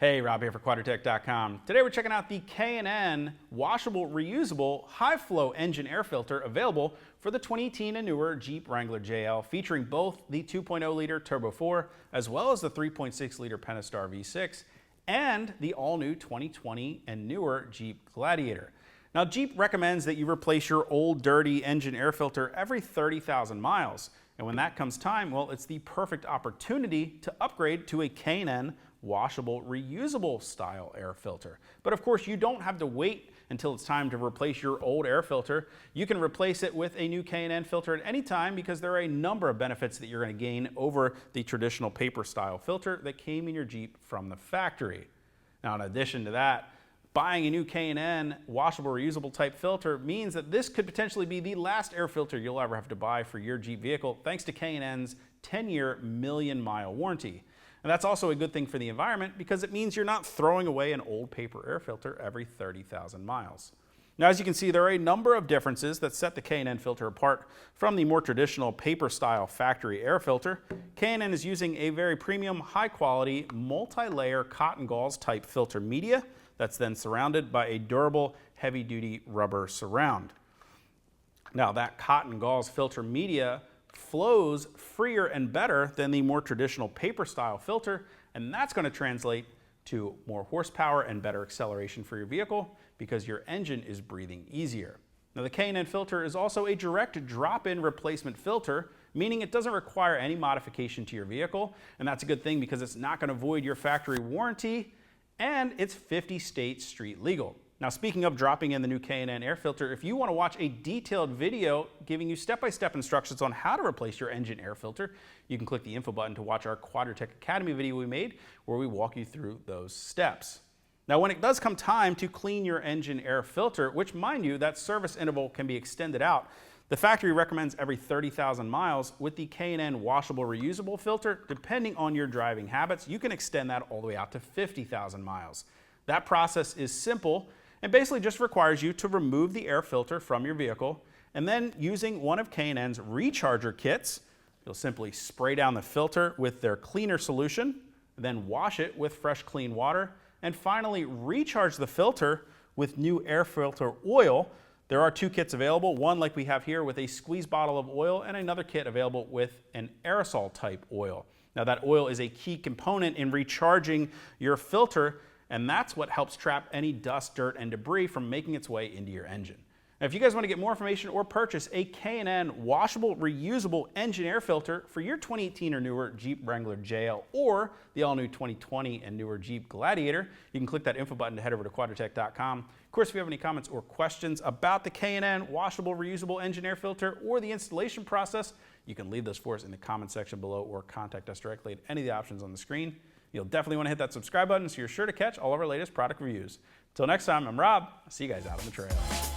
Hey, Rob here for Quadratec.com. Today we're checking out the K&N washable, reusable, high-flow engine air filter available for the 2018 and newer Jeep Wrangler JL, featuring both the 2.0-liter Turbo 4 as well as the 3.6-liter Pentastar V6 and the all-new 2020 and newer Jeep Gladiator. Now, Jeep recommends that you replace your old, dirty engine air filter every 30,000 miles. And when that comes time, well, it's the perfect opportunity to upgrade to a K&N washable, reusable style air filter. But of course, you don't have to wait until it's time to replace your old air filter. You can replace it with a new K&N filter at any time because there are a number of benefits that you're going to gain over the traditional paper style filter that came in your Jeep from the factory. Now, in addition to that, buying a new K&N washable, reusable type filter means that this could potentially be the last air filter you'll ever have to buy for your Jeep vehicle, thanks to K&N's 10-year million-mile warranty. And that's also a good thing for the environment because it means you're not throwing away an old paper air filter every 30,000 miles. Now, as you can see, there are a number of differences that set the K&N filter apart from the more traditional paper-style factory air filter. K&N is using a very premium, high-quality, multi-layer cotton gauze type filter media that's then surrounded by a durable, heavy-duty rubber surround. Now, that cotton gauze filter media flows freer and better than the more traditional paper style filter, and that's going to translate to more horsepower and better acceleration for your vehicle because your engine is breathing easier. Now, the K&N filter is also a direct drop-in replacement filter, meaning it doesn't require any modification to your vehicle, and that's a good thing because it's not going to void your factory warranty, and it's 50 states street legal. Now, speaking of dropping in the new K&N air filter, if you want to watch a detailed video giving you step-by-step instructions on how to replace your engine air filter, you can click the info button to watch our Quadratec Academy video we made where we walk you through those steps. Now, when it does come time to clean your engine air filter, which, mind you, that service interval can be extended out, the factory recommends every 30,000 miles. With the K&N washable, reusable filter, depending on your driving habits, you can extend that all the way out to 50,000 miles. That process is simple and basically just requires you to remove the air filter from your vehicle, and then using one of K&N's recharger kits, you'll simply spray down the filter with their cleaner solution, then wash it with fresh clean water, and finally recharge the filter with new air filter oil. There are two kits available, one like we have here with a squeeze bottle of oil and another kit available with an aerosol type oil. Now, that oil is a key component in recharging your filter, and that's what helps trap any dust, dirt, and debris from making its way into your engine. Now, if you guys want to get more information or purchase a K&N washable, reusable engine air filter for your 2018 or newer Jeep Wrangler JL or the all-new 2020 and newer Jeep Gladiator, you can click that info button to head over to Quadratec.com. Of course, if you have any comments or questions about the K&N washable, reusable engine air filter or the installation process, you can leave those for us in the comment section below or contact us directly at any of the options on the screen. You'll definitely want to hit that subscribe button so you're sure to catch all of our latest product reviews. Until next time, I'm Rob. I'll see you guys out on the trail.